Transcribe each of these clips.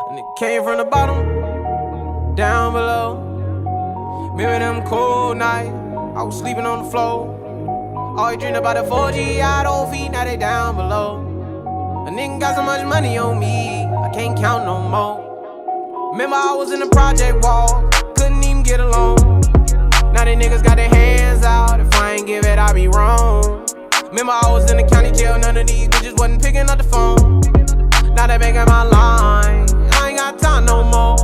And it came from the bottom, down below. Remember them cold nights, I was sleeping on the floor. Always dreamed about the 4G, I don't feed, now they down below. A nigga got so much money on me, I can't count no more. Remember I was in the project wall, couldn't even get along. Now they niggas got their hands out, if I ain't give it, I be wrong. Remember I was in the county jail, none of these bitches wasn't picking up the phone. Now they making my line, I ain't got time no more.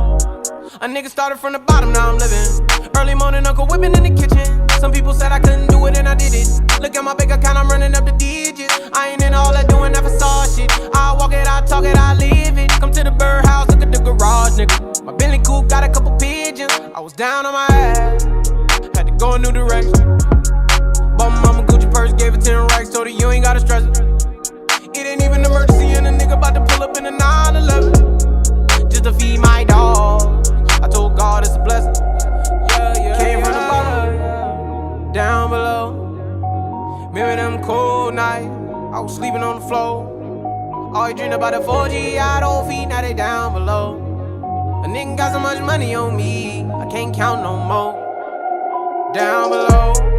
A nigga started from the bottom, now I'm living. Early morning, Uncle whipping in the kitchen. Some people said I couldn't do it and I did it. Look at my bank account, I'm running up the digits. I ain't in all that doing that facade shit. I walk it, I talk it, I live it. Come to the birdhouse, look at the garage, nigga. My Bentley coupe got a couple pigeons. I was down on my ass, had to go a new direction. Bought my mama Gucci purse, gave her 10 racks, told her you ain't gotta stress it. It ain't even an emergency and a nigga about to pull up in a 911 just to feed my dog. I told God it's a blessing. Came from the bottom, down below. Remember them cold nights, I was sleeping on the floor. Always dreamed about the 4G, I don't feed, now they down below. A nigga got so much money on me, I can't count no more. Down below.